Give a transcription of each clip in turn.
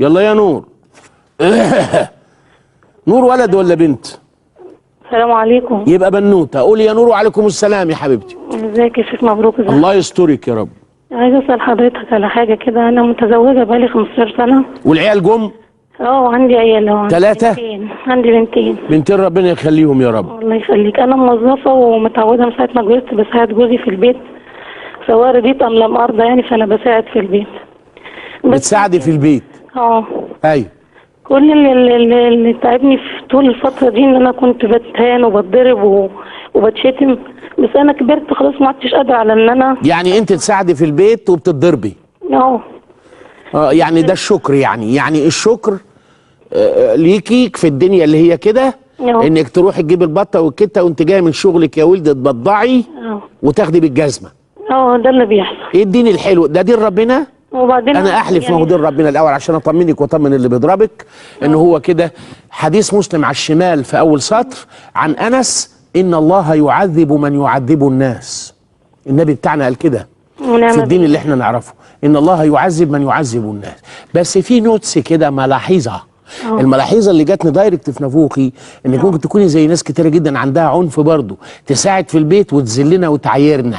يلا يا نور. نور ولد ولا بنت؟ السلام عليكم. يبقى بنوته. قولي يا نور. وعليكم السلام يا حبيبتي. ازيك يا شيخ؟ مبروك. ازيك؟ الله يسترك يا رب. عايزه اسال حضرتك على حاجه كده. انا متزوجه بقالي 15 سنه. والعيال جم؟ عندي عيال. 3؟ بنتين. عندي بنتين. بنتين ربنا يخليهم يا رب. الله يخليك. انا موظفه ومتعوده من ساعه ما اتجوزت بساعد جوزي في البيت، سواء رضيت ام لم ارضى يعني، فانا بساعد في البيت. بتساعدي في البيت؟ ايوه. كل اللي تعبني في طول الفتره دي ان انا كنت بتهان وبتضرب وبتشتم، بس انا كبرت خلاص ما عدتش قادره على ان انا. يعني انت تساعدي في البيت وبتتضربي؟ يعني ده الشكر. يعني الشكر ليكي في الدنيا اللي هي كده، انك تروحي تجيبي البطه والكته وانت جايه من شغلك يا ولد تبضعي وتاخدي بالجزمه. ده اللي بيحصل. ايه الدين الحلو ده؟ دين ربنا. وبعدين انا احلف ما هو دين ربنا الاول عشان اطمنك واطمن اللي بيضربك ان هو كده. حديث مسلم على الشمال في اول سطر عن انس: ان الله يعذب من يعذب الناس. النبي بتاعنا قال كده في الدين اللي احنا نعرفه، ان الله يعذب من يعذب الناس. بس في نوتس كده ملاحظه. الملاحظه اللي جاتني دايركت في نافوخي انك ممكن تكوني زي ناس كتيره جدا عندها عنف برضه، تساعد في البيت وتذلنا وتعايرنا.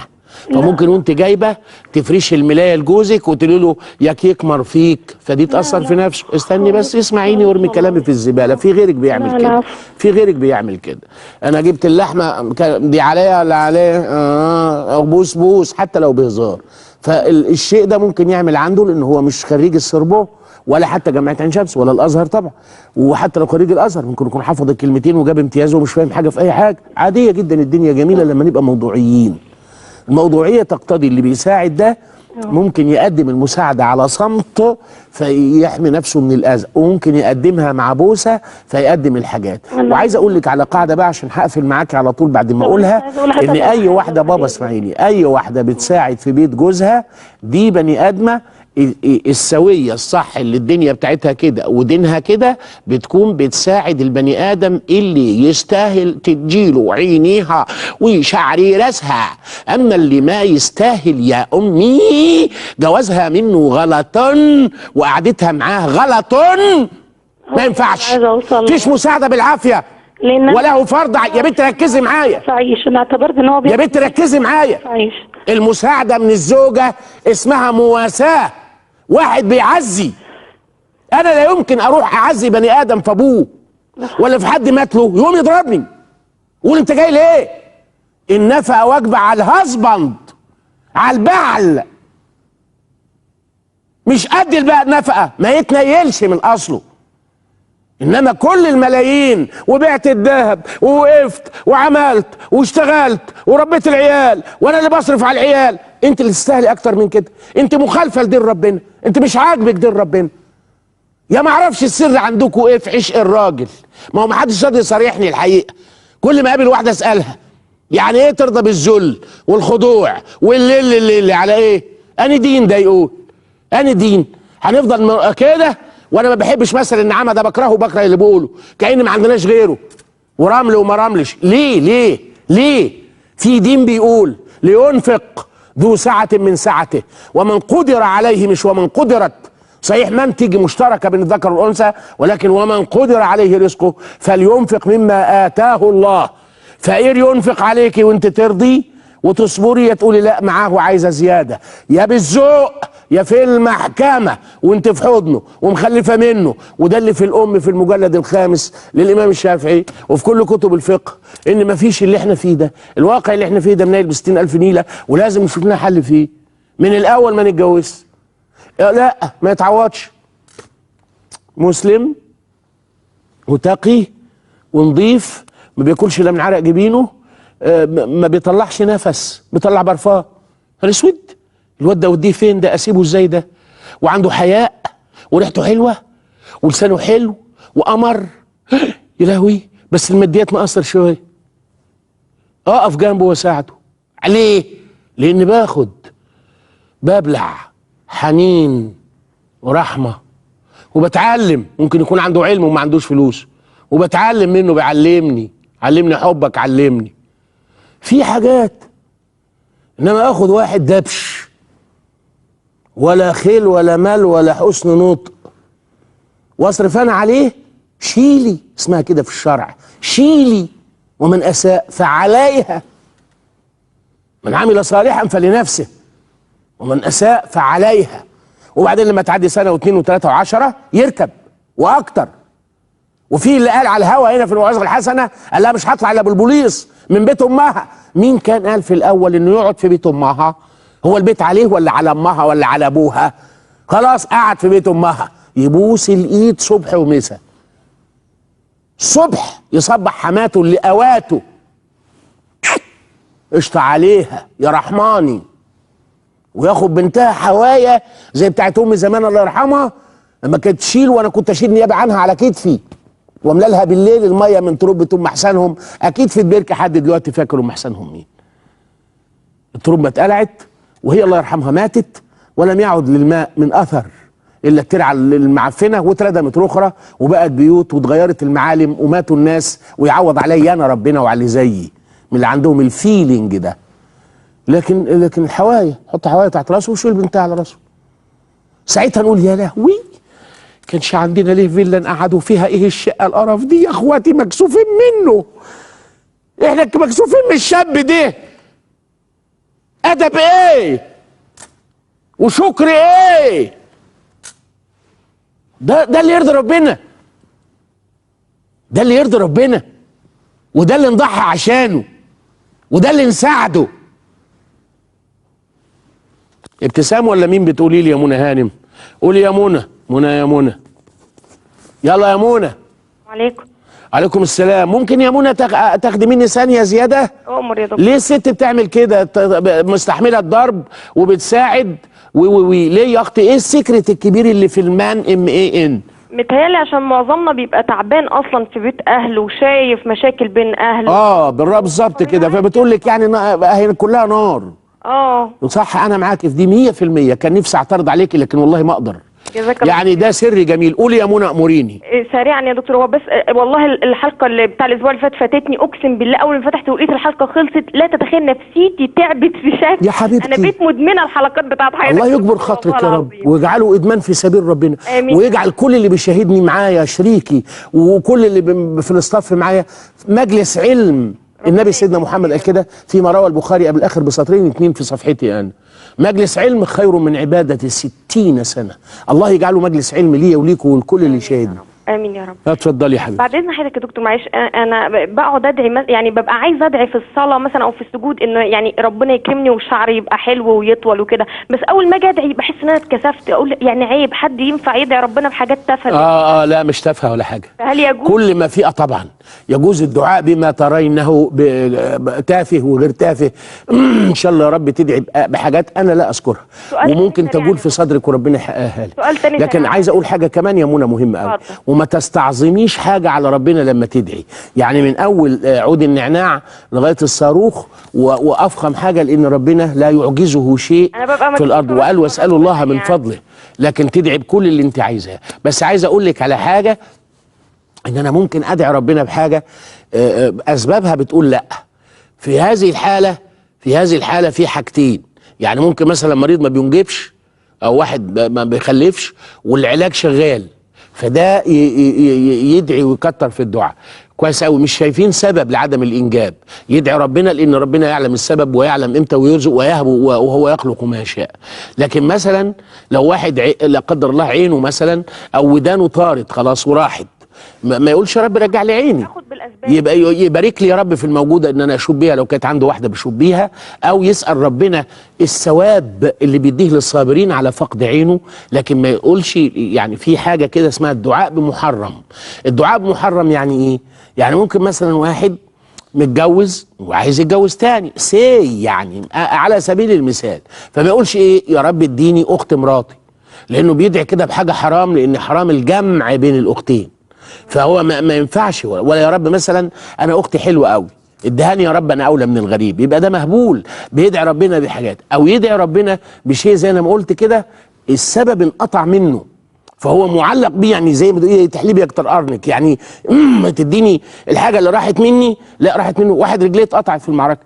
فممكن وانت جايبه تفريش الملايه لجوزك وتقولي له ياك يكمر فيك، فدي تاثر في نفسه. استني بس اسمعيني وارمي كلامي في الزباله. في غيرك بيعمل كده. في غيرك بيعمل كده. انا جبت اللحمه دي عليا ولا عليا؟ بوس بوس حتى لو بهزار. فالشيء ده ممكن يعمل عنده، لان هو مش خريج السربو ولا حتى جامعه عين شمس ولا الازهر طبعا. وحتى لو خريج الازهر ممكن يكون حافظ الكلمتين وجاب امتياز ومش فاهم حاجه في اي حاجه. عاديه جدا. الدنيا جميله لما نبقى موضوعيين. الموضوعية تقتضي اللي بيساعد ده ممكن يقدم المساعدة على صمت فيحمي نفسه من الأذى، وممكن يقدمها مع بوسة فيقدم الحاجات. وعايز أقول لك على قاعدة بقى عشان هقفل معاكي على طول بعد ما أقولها، إن أي واحدة بابا اسمعيني، أي واحدة بتساعد في بيت جوزها دي بني آدمة السوية الصح اللي الدنيا بتاعتها كده ودينها كده، بتكون بتساعد البني آدم اللي يستاهل تديله عينيها وشعري راسها. أما اللي ما يستاهل يا أمي جوازها منه غلط وقعدتها معاه غلط، ما ينفعش. مفيش مساعدة بالعافية وله فرض. يا بنت ركزي معايا. انا اعتبرت ان هو يا بنت ركزي معايا. المساعدة من الزوجة اسمها مواساة. واحد بيعزي. انا لا يمكن اروح اعزي بني ادم في ابوه ولا في حد مات له يقوم يضربني يقول انت جاي ليه؟ النفقه واجبه على الهزبند، على البعل، مش قد البقى النفقه ما يتنيلش من اصله. انما كل الملايين وبعت الذهب ووقفت وعملت واشتغلت وربيت العيال وانا اللي بصرف على العيال، انت اللي تستاهلي اكتر من كده. انت مخالفه لدين ربنا، انت مش عاجبك دين ربنا. يا ما اعرفش السر عندكم ايه في عشق الراجل. ما هو ما حدش راضي يصارحني الحقيقه. كل ما اقابل واحده اسالها يعني ايه ترضى بالذل والخضوع والليل على ايه؟ اني دين ده يقول؟ اني دين؟ هنفضل كده؟ وانا ما بحبش مثل النعامه ده، بكرهه وبكره اللي بقوله كأن ما عندناش غيره ورمل وما رملش. ليه في دين بيقول لينفق ذو سعة من سعته ومن قدر عليه، مش ومن قدرت. صحيح منتج مشتركه بين الذكر والانثى، ولكن ومن قدر عليه رزقه فلينفق مما اتاه الله. فقير ينفق عليكي وانت ترضي وتصبري، يا تقولي لا معاه عايزه زياده، يا بالذوق يا في المحكمه وانت في حضنه ومخلفه منه. وده اللي في الام في المجلد الخامس للامام الشافعي وفي كل كتب الفقه، ان مفيش اللي احنا فيه ده. الواقع اللي احنا فيه ده منيل ب60,000 نيله ولازم نشوف لنا حل فيه من الاول ما نتجوزش. لا ما يتعوضش. مسلم وتقي ونضيف، ما بياكلش لا من عرق جبينه، ما بيطلعش نفس، بيطلع برفان. الاسود الواد ده وديه فين ده؟ اسيبه ازاي ده؟ وعنده حياء وريحته حلوه ولسانه حلو وقمر. يا لهوي، بس الماديات مقصر شويه. اقف جنبه واساعده. ليه؟ لان باخد ببلع حنين ورحمه وبتعلم. ممكن يكون عنده علم وما عندوش فلوس وبتعلم منه، بيعلمني، علمني حبك، علمني في حاجات. انما اخد واحد دبش ولا خيل ولا مال ولا حسن نطق واصرف انا عليه، شيلي، اسمها كده في الشرع، شيلي، ومن اساء فعليها، من عمل صالحا فلنفسه ومن اساء فعليها. وبعدين لما تعدي سنه واثنين وثلاثه وعشره يركب واكتر. وفي اللي قال على الهوا هنا في الموعظه الحسنه قال لا مش هطلع الا بالبوليس من بيت امها. مين كان قال في الاول انه يقعد في بيت امها؟ هو البيت عليه ولا على امها ولا على ابوها؟ خلاص قعد في بيت امها، يبوس الايد صبح ومساء. الصبح يصبح حماته اللي قواته، قشطة عليها يا رحماني، وياخد بنتها حوايا زي بتاعت امي زمان الله يرحمها، لما كانت تشيل وانا كنت اشيل نيابه عنها على كتفي واملى لها بالليل الميه من تربه ام احسانهم. اكيد في البركه حد دلوقتي فاكر ام احسانهم مين. التربه اتقلعت وهي الله يرحمها ماتت، ولم يعد للماء من اثر الا الترعه المعفنه، واتردمت اخرى وبقت بيوت واتغيرت المعالم وماتوا الناس، ويعوض عليا انا ربنا وعلى اللي زيي من اللي عندهم الفيلينج ده. لكن الحوايا، حط حوايا تحت راسه وشيل بنتها على راسه. ساعتها نقول يا لهوي، كانش عندنا ليه فيلا نقعدوا فيها؟ ايه الشقه القرف دي يا اخواتي؟ مكسوفين منه، احنا مكسوفين من الشاب ده. ادب ايه وشكر ايه؟ ده اللي يرضي ربنا، ده اللي يرضي ربنا، وده اللي نضحي عشانه، وده اللي نساعده. ابتسام ولا مين بتقولي لي يا منى هانم؟ قولي يا منى. منى يا منى، يلا يا منى. عليكم. عليكم السلام. ممكن يا منى تاخدي مني ثانيه زياده؟ أؤمر يا دكتور. ليه الست بتعمل كده؟ مستحمله الضرب وبتساعد ليه يا اختي؟ ايه السكرت الكبير اللي في المان MAN؟ متهيألي عشان معظمنا بيبقى تعبان اصلا في بيت اهله وشايف مشاكل بين اهله. بالظبط كده، فبتقول لك يعني هي كلها نار. صح، انا معاك في دي 100%. كان نفسي اعترض عليكي لكن والله ما اقدر. يعني ده سر جميل. قولي يا منى، اموريني سريعا يا دكتور. هو بس والله الحلقه اللي بتاع الاسبوع اللي فات فاتتني، اقسم بالله اول ما فتحت ولقيت الحلقه خلصت لا تتخيل نفسيتي تعبت في شكل يا حبيبتي. انا بقيت مدمنه الحلقات بتاعت حياتك. الله يكبر خاطرك يا رب ويجعله ادمان في سبيل ربنا. آمين. ويجعل كل اللي بيشاهدني معايا شريكي وكل اللي في الاستاف معايا مجلس علم. النبي سيدنا محمد قال كده فيما روى البخاري قبل اخر بسطرين 2 في صفحتي انا: مجلس علم خير من عبادة 60 سنة. الله يجعله مجلس علم لي وليكم ولكل اللي يشاهدني. امين يا رب. اتفضلي يا حبيبي. بعد اذن حضرتك يا دكتور معلش، انا بقعد ادعي يعني ببقى عايزه ادعي في الصلاه مثلا او في السجود انه يعني ربنا يكرمني وشعري يبقى حلو ويطول وكده، بس اول ما اجي ادعي بحس ان انا اتكسفت، اقول يعني عيب حد ينفع يدعي ربنا بحاجات تافهه. لا مش تافهه ولا حاجه. هل يجوز؟ كل ما فيه طبعا يجوز الدعاء بما ترينه تافه وغير تافه. ان شاء الله يا رب تدعي بحاجات انا لا اذكرها وممكن تجول في صدرك وربنا يحققها لك. لكن عايز اقول حاجه كمان يا منى مهمه قوي، وما تستعظميش حاجه على ربنا لما تدعي. يعني من اول عود النعناع لغايه الصاروخ وافخم حاجه، لان ربنا لا يعجزه شيء في الارض، وقال واسالوا الله من فضله. لكن تدعي بكل اللي انت عايزاه. بس عايز اقول لك على حاجه، ان انا ممكن ادعي ربنا بحاجه اسبابها بتقول لا. في هذه الحاله في حاجتين. يعني ممكن مثلا مريض ما بينجبش او واحد ما بيخلفش والعلاج شغال، فده يدعي ويكتر في الدعاء. كويس قوي. مش شايفين سبب لعدم الانجاب، يدعي ربنا لان ربنا يعلم السبب ويعلم امتى ويرزق ويهب وهو يخلق ما يشاء. لكن مثلا لو واحد لا قدر الله عينه مثلا او ودانه طارت خلاص وراحت، ما يقولش يا رب رجع لي عيني، يبقى يبارك لي يا رب في الموجوده ان انا اشوف بيها لو كانت عنده واحده بشوف بيها، او يسال ربنا الثواب اللي بيديه للصابرين على فقد عينه. لكن ما يقولش يعني في حاجه كده اسمها الدعاء بمحرم. الدعاء بمحرم يعني ايه؟ يعني ممكن مثلا واحد متجوز وعايز يتجوز تاني يعني على سبيل المثال، فما يقولش ايه يا رب اديني اخت مراتي، لانه بيدعي كده بحاجه حرام، لان حرام الجمع بين الاختين. فهو ما ينفعش. ولا يا رب مثلا انا اختي حلوه قوي ادهاني يا رب انا اولى من الغريب، يبقى ده مهبول بيدعي ربنا بحاجات. او يدعي ربنا بشيء زي انا ما قلت كده السبب انقطع منه، فهو معلق بيه. يعني زي ما تقولي تحليب يكتر قرنك، يعني تديني الحاجه اللي راحت مني، لا راحت منه. واحد رجليه اتقطعت في المعركه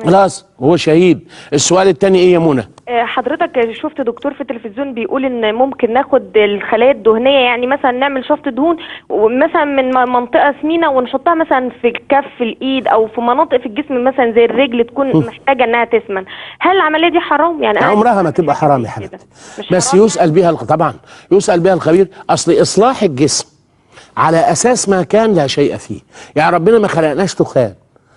خلاص هو شهيد. السؤال الثاني ايه يا منى؟ حضرتك شفت دكتور في التلفزيون بيقول ان ممكن ناخد الخلايا الدهنيه، يعني مثلا نعمل شفط دهون مثلا من منطقه سمينه ونحطها مثلا في كف الايد او في مناطق في الجسم مثلا زي الرجل تكون محتاجه انها تسمن، هل العمليه دي حرام؟ يعني عمرها ما تبقى حرام يا حبيبتي، بس يسأل بيها طبعا يسأل بيها الخبير. اصل اصلاح الجسم على اساس ما كان لا شيء فيه، يعني ربنا ما خلقناش تخان،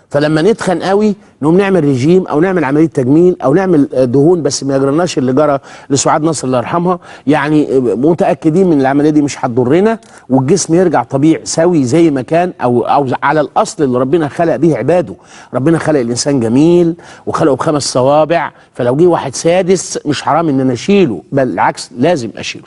فلما نتخن قوي نقوم نعمل ريجيم او نعمل عمليه تجميل او نعمل دهون، بس ما يجرناش اللي جرى لسعاد نصر الله يرحمها. يعني متاكدين من العمليه دي مش هتضرنا، والجسم يرجع طبيعي سوي زي ما كان او على الاصل اللي ربنا خلق به عباده. ربنا خلق الانسان جميل وخلقه ب5 صوابع، فلو جه واحد سادس مش حرام ان انا اشيله، بل العكس لازم اشيله.